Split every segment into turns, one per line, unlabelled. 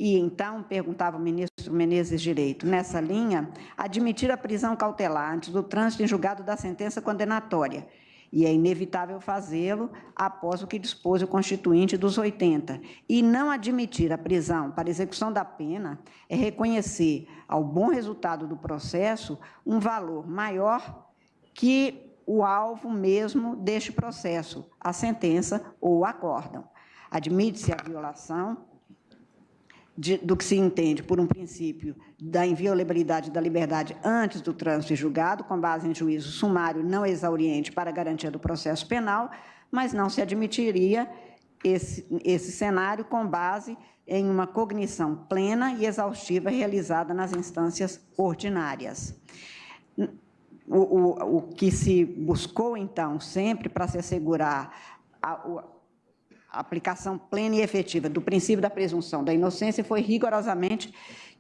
E, então, perguntava o ministro Menezes Direito, nessa linha, admitir a prisão cautelar antes do trânsito em julgado da sentença condenatória, e é inevitável fazê-lo após o que dispôs o Constituinte dos 80. E não admitir a prisão para execução da pena é reconhecer ao bom resultado do processo um valor maior que o alvo mesmo deste processo, a sentença ou o acórdão. Admite-se a violação do que se entende por um princípio da inviolabilidade da liberdade antes do trânsito em julgado, com base em juízo sumário não exauriente para garantia do processo penal, mas não se admitiria esse cenário com base em uma cognição plena e exaustiva realizada nas instâncias ordinárias. O que se buscou, então, sempre para se assegurar a aplicação plena e efetiva do princípio da presunção da inocência foi rigorosamente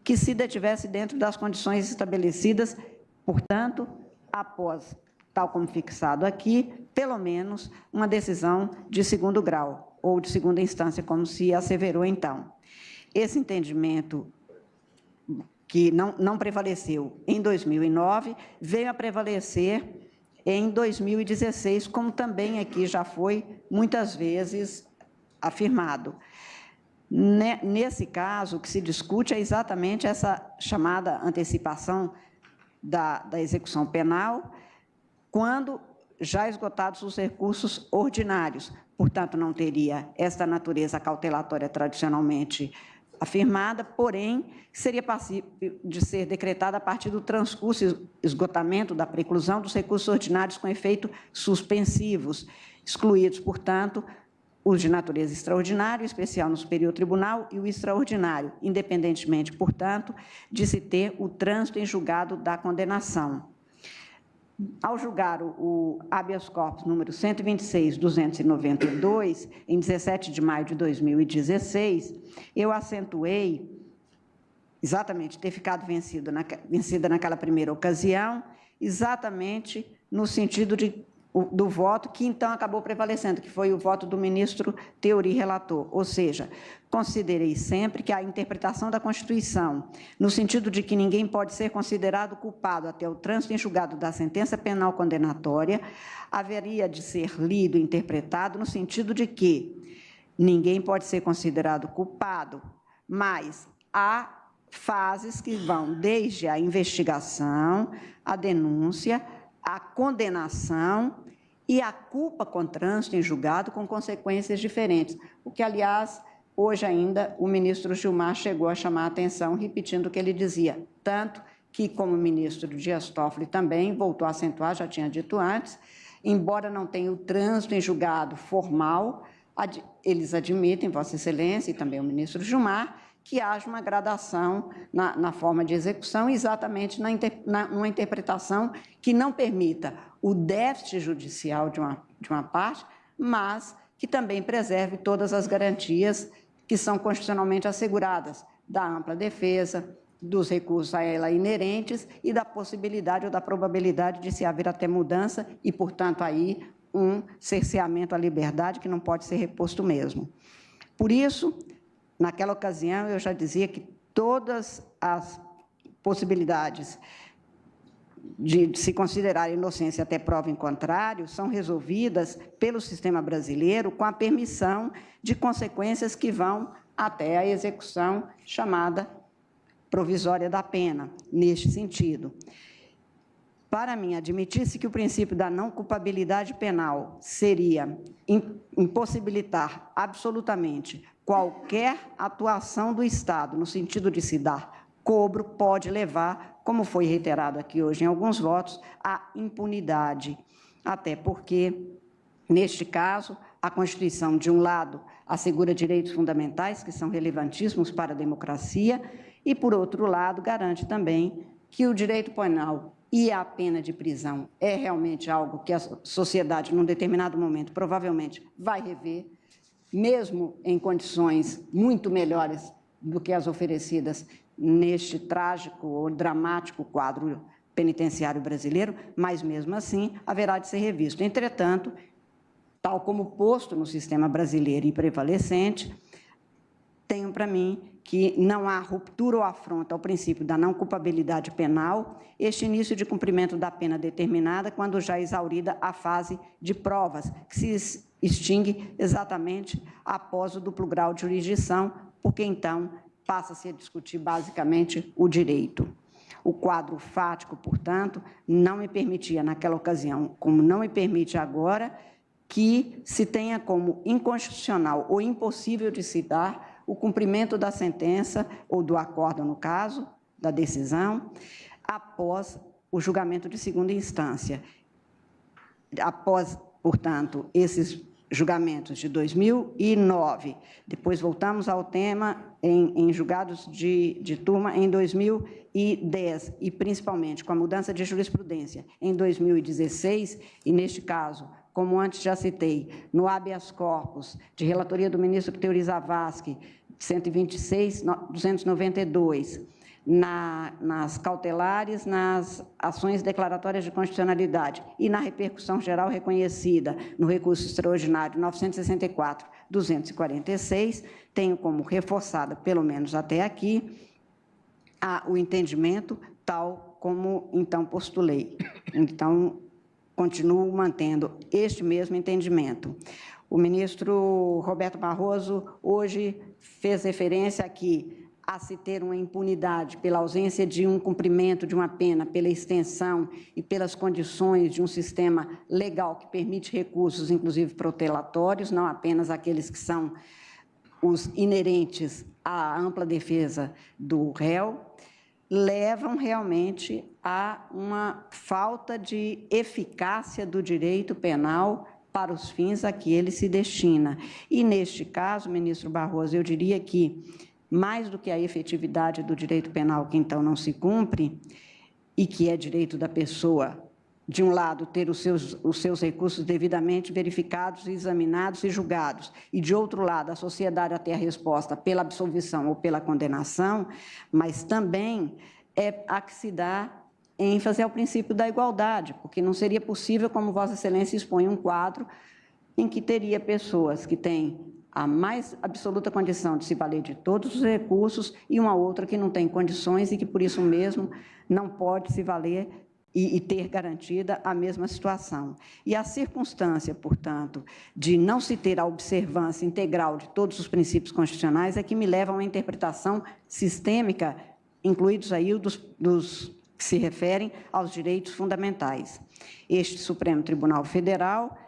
que se detivesse dentro das condições estabelecidas, portanto, após, tal como fixado aqui, pelo menos uma decisão de segundo grau, ou de segunda instância, como se asseverou então. Esse entendimento que não prevaleceu em 2009, veio a prevalecer em 2016, como também aqui já foi muitas vezes afirmado. Nesse caso, o que se discute é exatamente essa chamada antecipação da execução penal, quando já esgotados os recursos ordinários. Portanto, não teria esta natureza cautelatória tradicionalmente afirmada, porém, seria passível de ser decretada a partir do transcurso e esgotamento da preclusão dos recursos ordinários com efeito suspensivos, excluídos, portanto, os de natureza extraordinária, especial no Superior Tribunal, e o extraordinário, independentemente, portanto, de se ter o trânsito em julgado da condenação. Ao julgar o habeas corpus número 126.292, em 17 de maio de 2016, eu acentuei exatamente ter ficado vencida naquela primeira ocasião, exatamente no sentido do voto que, então, acabou prevalecendo, que foi o voto do ministro Theory relator, ou seja, considerei sempre que a interpretação da Constituição, no sentido de que ninguém pode ser considerado culpado até o trânsito em julgado da sentença penal condenatória, haveria de ser lido e interpretado no sentido de que ninguém pode ser considerado culpado, mas há fases que vão desde a investigação, a denúncia, a condenação e a culpa com trânsito em julgado com consequências diferentes, o que, aliás, hoje ainda o ministro Gilmar chegou a chamar a atenção, repetindo o que ele dizia, tanto que, como o ministro Dias Toffoli também voltou a acentuar, já tinha dito antes, embora não tenha o trânsito em julgado formal, eles admitem, Vossa Excelência, e também o ministro Gilmar, que haja uma gradação na forma de execução, exatamente numa interpretação que não permita o déficit judicial de uma parte, mas que também preserve todas as garantias que são constitucionalmente asseguradas, da ampla defesa, dos recursos a ela inerentes e da possibilidade ou da probabilidade de se haver até mudança e, portanto, aí um cerceamento à liberdade que não pode ser reposto mesmo. Por isso, naquela ocasião, eu já dizia que todas as possibilidades de se considerar inocência até prova em contrário são resolvidas pelo sistema brasileiro com a permissão de consequências que vão até a execução chamada provisória da pena, neste sentido. Para mim, admitir-se que o princípio da não culpabilidade penal seria impossibilitar absolutamente qualquer atuação do Estado no sentido de se dar cobro, pode levar, como foi reiterado aqui hoje em alguns votos, à impunidade. Até porque, neste caso, a Constituição, de um lado, assegura direitos fundamentais, que são relevantíssimos para a democracia, e, por outro lado, garante também que o direito penal e a pena de prisão é realmente algo que a sociedade, num determinado momento, provavelmente vai rever, mesmo em condições muito melhores do que as oferecidas neste trágico ou dramático quadro penitenciário brasileiro, mas, mesmo assim, haverá de ser revisto. Entretanto, tal como posto no sistema brasileiro e prevalecente, tenho para mim que não há ruptura ou afronta ao princípio da não culpabilidade penal, este início de cumprimento da pena determinada quando já exaurida a fase de provas, que se extingue exatamente após o duplo grau de jurisdição, porque então passa-se a discutir basicamente o direito. O quadro fático, portanto, não me permitia naquela ocasião, como não me permite agora, que se tenha como inconstitucional ou impossível de se dar o cumprimento da sentença, ou do acórdão, no caso, da decisão, após o julgamento de segunda instância. Após, portanto, esses julgamentos de 2009, depois voltamos ao tema em julgados de turma em 2010, e principalmente com a mudança de jurisprudência em 2016, e neste caso, como antes já citei, no habeas corpus de relatoria do ministro Teori Zavascki, 126.292, nas cautelares, nas ações declaratórias de constitucionalidade e na repercussão geral reconhecida no recurso extraordinário 964/246, tenho como reforçada, pelo menos até aqui, o entendimento tal como então postulei. Então, continuo mantendo este mesmo entendimento. O ministro Roberto Barroso hoje fez referência aqui a se ter uma impunidade pela ausência de um cumprimento de uma pena, pela extensão e pelas condições de um sistema legal que permite recursos, inclusive protelatórios, não apenas aqueles que são os inerentes à ampla defesa do réu, levam realmente a uma falta de eficácia do direito penal para os fins a que ele se destina. E, neste caso, ministro Barroso, eu diria que, mais do que a efetividade do direito penal, que então não se cumpre, e que é direito da pessoa, de um lado, ter os seus recursos devidamente verificados, examinados e julgados, e, de outro lado, a sociedade a ter a resposta pela absolvição ou pela condenação, mas também a que se dá ênfase ao princípio da igualdade, porque não seria possível, como Vossa Excelência expõe, um quadro em que teria pessoas que têm a mais absoluta condição de se valer de todos os recursos e uma outra que não tem condições e que, por isso mesmo, não pode se valer e ter garantida a mesma situação. E a circunstância, portanto, de não se ter a observância integral de todos os princípios constitucionais é que me leva a uma interpretação sistêmica, incluídos aí dos que se referem aos direitos fundamentais. Este Supremo Tribunal Federal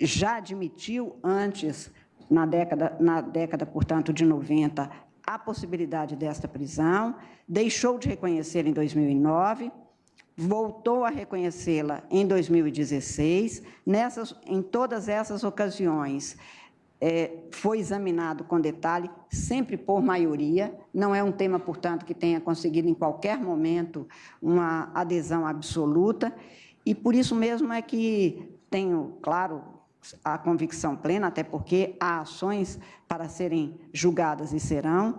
já admitiu antes, na década, portanto, de 90, a possibilidade desta prisão, deixou de reconhecer em 2009, voltou a reconhecê-la em 2016. Em todas essas ocasiões, foi examinado com detalhe, sempre por maioria, não é um tema, portanto, que tenha conseguido em qualquer momento uma adesão absoluta, e por isso mesmo é que tenho, claro, a convicção plena, até porque há ações para serem julgadas e serão,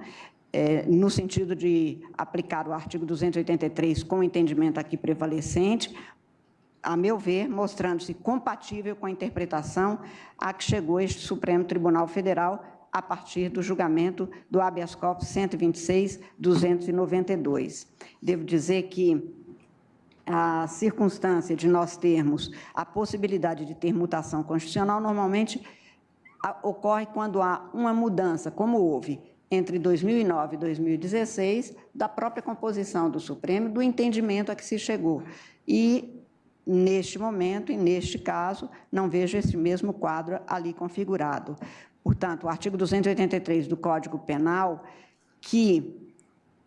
no sentido de aplicar o artigo 283 com o entendimento aqui prevalecente, a meu ver, mostrando-se compatível com a interpretação a que chegou este Supremo Tribunal Federal a partir do julgamento do habeas corpus 126.292. Devo dizer que a circunstância de nós termos a possibilidade de ter mutação constitucional normalmente ocorre quando há uma mudança, como houve entre 2009 e 2016, da própria composição do Supremo, do entendimento a que se chegou. E, neste momento, e neste caso, não vejo esse mesmo quadro ali configurado. Portanto, o artigo 283 do Código Penal, que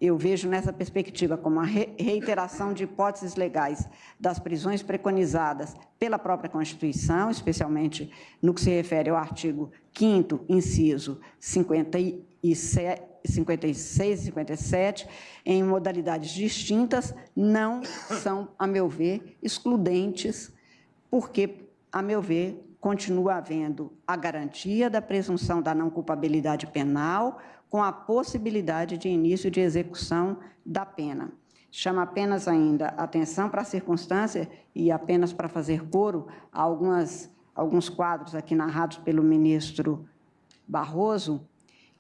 eu vejo nessa perspectiva como a reiteração de hipóteses legais das prisões preconizadas pela própria Constituição, especialmente no que se refere ao artigo 5º, inciso 56 e 57, em modalidades distintas, não são, a meu ver, excludentes, porque, a meu ver, continua havendo a garantia da presunção da não culpabilidade penal, com a possibilidade de início de execução da pena. Chama apenas ainda atenção para a circunstância, e apenas para fazer coro a alguns quadros aqui narrados pelo ministro Barroso,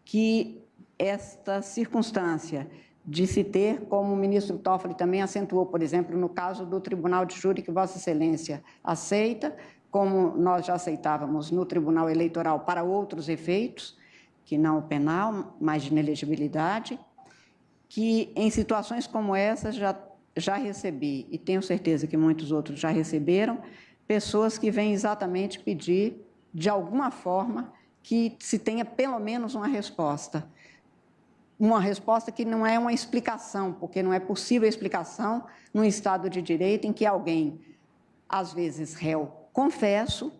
que esta circunstância de se ter, como o ministro Toffoli também acentuou, por exemplo, no caso do Tribunal de Júri, que Vossa Excelência aceita, como nós já aceitávamos no Tribunal Eleitoral para outros efeitos, que não o penal, mas de inelegibilidade, que em situações como essa já recebi, e tenho certeza que muitos outros já receberam, pessoas que vêm exatamente pedir, de alguma forma, que se tenha pelo menos uma resposta que não é uma explicação, porque não é possível explicação num Estado de Direito em que alguém, às vezes réu confesso,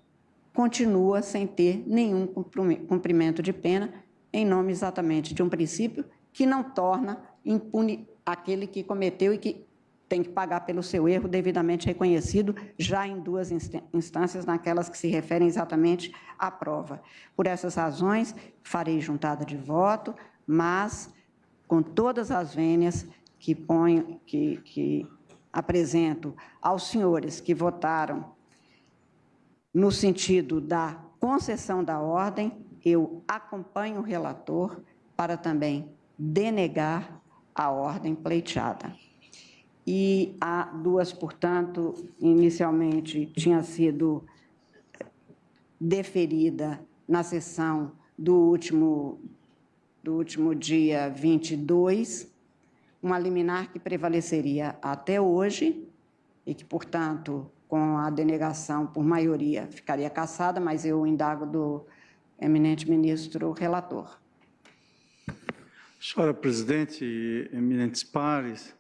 continua sem ter nenhum cumprimento de pena, em nome exatamente de um princípio que não torna impune aquele que cometeu e que tem que pagar pelo seu erro devidamente reconhecido, já em duas instâncias, naquelas que se referem exatamente à prova. Por essas razões, farei juntada de voto, mas com todas as vênias que apresento aos senhores que votaram no sentido da concessão da ordem, eu acompanho o relator para também denegar a ordem pleiteada. E a duas, portanto, inicialmente tinha sido deferida na sessão do último dia 22, uma liminar que prevaleceria até hoje e que, portanto, com a denegação por maioria ficaria cassada, mas eu indago do eminente ministro relator.
Senhora presidente, eminentes pares,